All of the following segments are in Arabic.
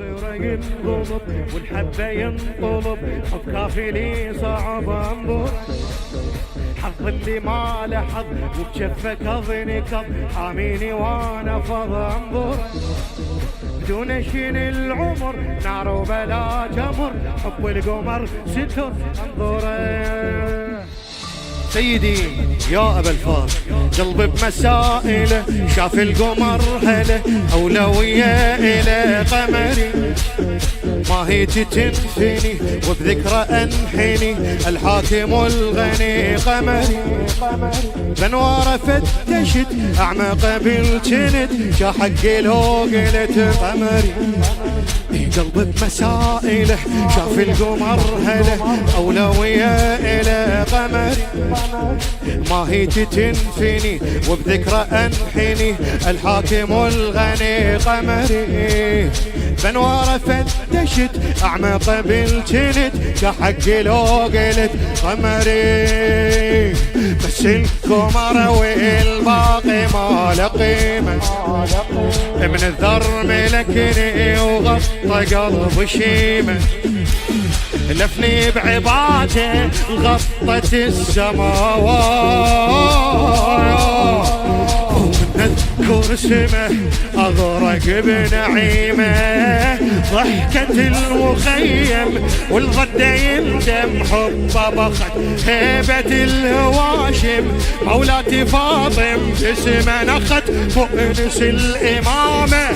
غيره ينضبط والحبة ينطلب، حب كافي لي صعب انظر، حظ اللي ما له حظ وبجفه كظني كظ، حاميني وانا فض انظر، بدون شين العمر نار وبلا جمر، حب القمر ستر انظره. سيدي يا أبا الفار قلبي بمسائله، شاف القمر هله أولوية إلى قمري، ما هي تنفني وبذكرى أنحني، الحاكم الغني قمري، بنواره فتشت أعمق بالجند، شاحق لو قلت قمري، قلبي بمسائله شاف القمر هله أولوية إلى قمري، ما هي تنفني وبذكرى أنحني، الحاكم الغني قمري، بنواره فتشت أعمق بالجند، شحق لو قلت قمري، بس القمر والباقي ما له قيمة، من الذر ملكني وغطى قلب شيمة، لفني بعباده غطت السماوات، نذكر اسمه أغرق بنعيمه، ضحكة المخيم والغد يندم، حب بخت هيبة الهواشم، مولاتي فاطم اسمه نخت فؤنس الإمامة،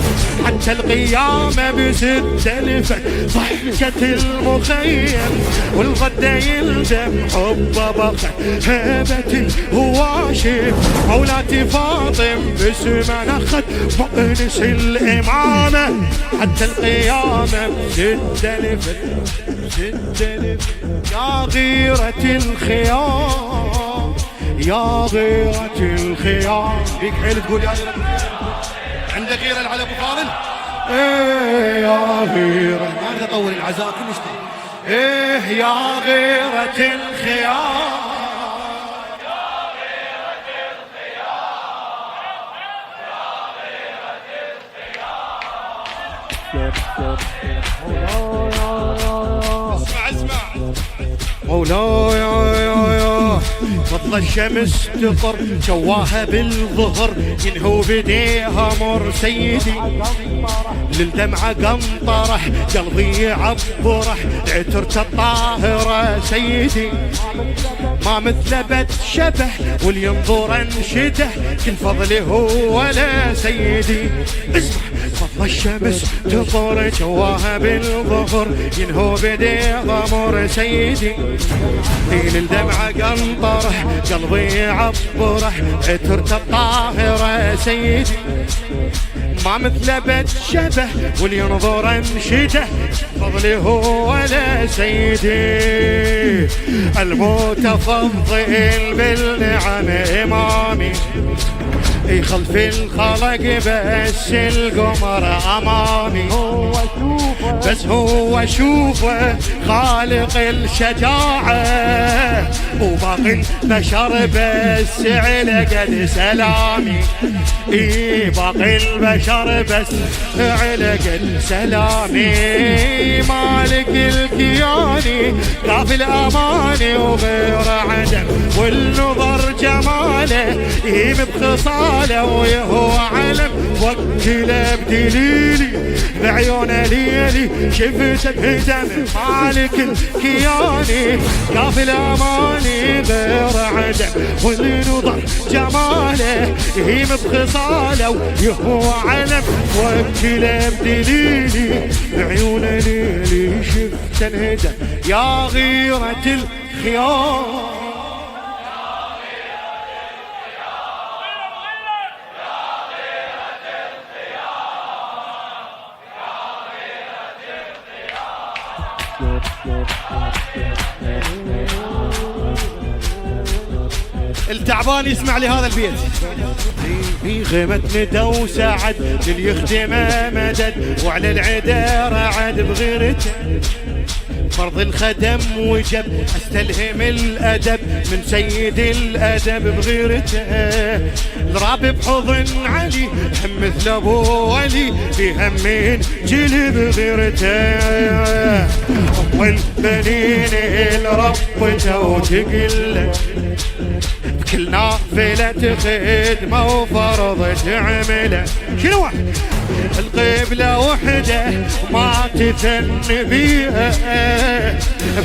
حتى القيامة بست الفت، ضحكة المخيم والغد يندم، حب بخت هيبة الهواشم، مولاتي فاطم باسمه نخت فؤنس الإمامة، حتى القيامة بست الفت، ست الفت، يا غيرة الخيام، يا غيرة الخيام، فيك حيل تقول يا غيرة، عندك غيرة على ابو فاضل؟ ايه يا غيرة، ما اريد اطول العزاء كلش، ايه يا غيرة الخيام، اسمع مولاي يا فضل الشمس تقر جواها بالظهر، ينهو بديها مر سيدي، للدمعة قنطرح قلبي يعبرح، عترته الطاهرة سيدي، ما مثل بد شبه والينظر انشده، كل فضلي هو لا سيدي، اسمع فضل الشمس تطر جواها بالظهر، ينهو بديها مر سيدي، للدمعة قنطرح قلبي يعبرح، عترته الطاهرة سيدي، ما مثل بد شبه والينظر انشده، فضلي هو لا سيدي، المتفضل بالنعم إمامي، خلف الخلق بس القمر أمامي، بس هو شوفه خالق الشجاعة، وباقي البشر بس على قد سلامي، باقي البشر بس على قد سلامي، مالك الكياني كافي الأماني وغير عدم، والنظر جماله يهيم بخصاله، ويهو علم وكله بدليلي، بعيونه ليلي شفتك هدم، مالك الكياني كافي الأماني غير عدم، والنظر جماله يهيم بخصاله، ويهو علم وكله بدليلي، بعيونه ليلي شفتك هدم، يا غيرة الخيار، التعبان يسمع لهذا البيت، في غيمة ندى وسعد للي يخدمه مدد، وعلى العدا رعد بغيرته، فرض الخدم وجب استلهم الأدب من سيد الأدب بغيرته، ضرب بحضن علي هم مثل ابو ولي في همين جلب غيرته والبنين الربته وتقله بكل نافلة خدمة وفرض تعمله. شنو واحد القبلة وحدة ما تثني بيها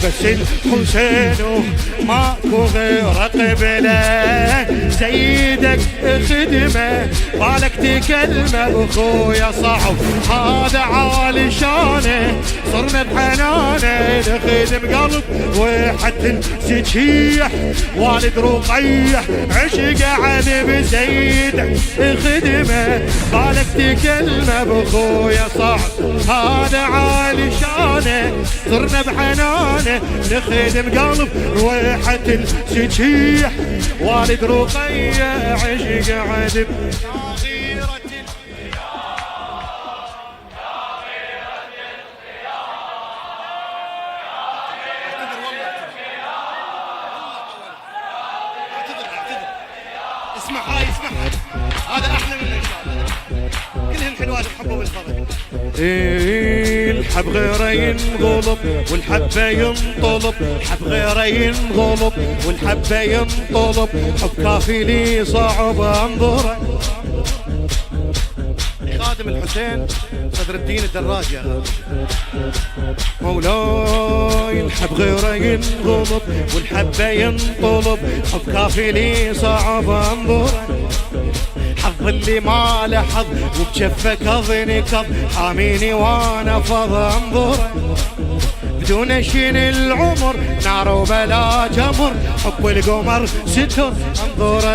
بس الحسين ماكو غير قبله سيدك خدمه بالك تكلمه بخويا صعب هذا عالي شانه صرنا بحنانه نخدم قلب واحد سجيح والد رقيح عشق عذب سيدك خدمه بالك تكلمه بخويا صعب هذا عالي شانه صرنا بحنانه نخدم قلب رويحة السجيح والد رقية عشق عذب اسمع هاي اسمع هذا احلى منه ان شاء الله كلهن حلوات بحبه بالخبر. الحب غيره ينغلب والحبه ينطلب حب غيره ينغلب والحبه ينطلب حب كافي لي صعب انظره. خادم الحسين صدر الدين الدراج يا مولاي الحب غيره ينغلب والحبه ينطلب حب كافي لي صعب انظره. حظ اللي ما له حظ وبجفك اظني كظ حاميني وانا فض انظره بدون شين العمر نار وبلا جمر حب القمر ستر انظره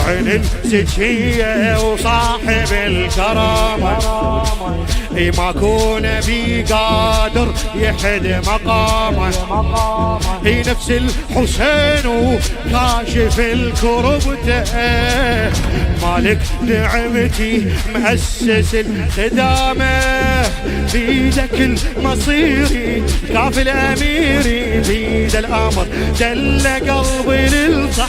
عين السجية وصاحب الكرامة اي ماكو نبي قادر يحد مقامه اي نفس الحسين وكاشف الكربته مالك نعمتي مؤسس الخدامه بيدك المصيري كاف الاميري بيد الامر دل قلبي للصح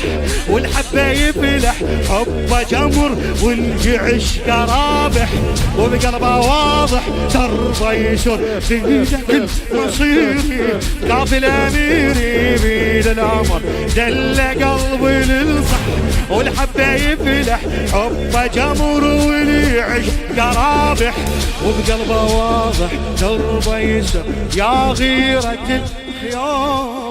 والحبه يفلح حبه جمر والجعش كرابح وبقلبه واضح دربه يسر بيدك المصيري كاف الاميري بيد الامر دل قلبي للصح والحبه يفلح حبه جمر والجعش كرابح وبقلبه واضح دربه يسر يا غيرة الخيار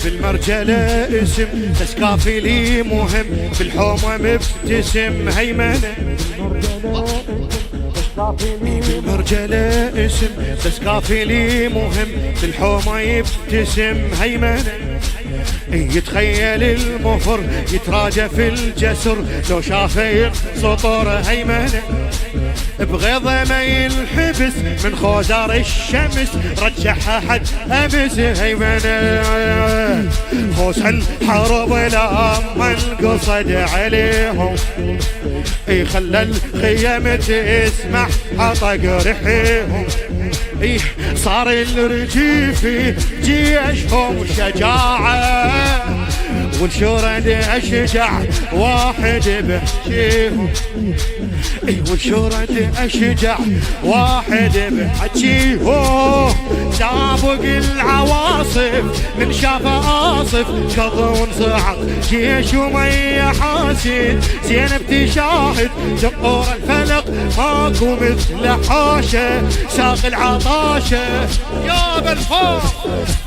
بالمرجلة اسم بس كافي لي مهم بالحومة مبتسم هيمنة بالمرجلة اسم بس كافي لي مهم بالحومة يبتسم هيمنة يتخيل المفر يتراجى في الجسر لو شافه سطور هيمنة بغيظه ما ينحبس من خوزار الشمس رجعها حد امس هيمنة خوس الحرب لما القصد عليهم خلى الخيم تسمع حطق رحيهم صار الرجيفي جيشهم شجاعة والشرد أشجع واحد بحجيهم والشرد أشجع واحد بحجيهم سابق العواصف من شاف آصف كظ وانصعق جيش ومي حاسد زينب تشاهد جقور الفلق ماكو مثل حاشة ساق العطاشة يا بالفوق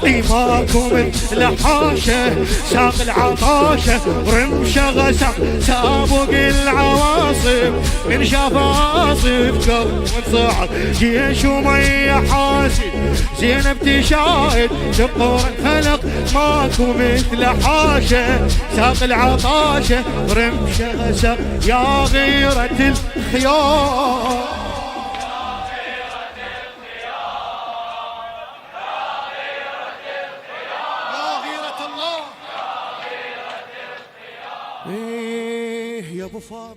ماكو مثل حاشة ساق العطاشة رمشة غسق سابق العواصف من شاف آصف كظ وانصعق جيش ومي حاسد زينب تشاهد جقور الفلق ماكو مثل حاشة ساق العطاشة رمشة غسق يا غيرة الخيار فاضل.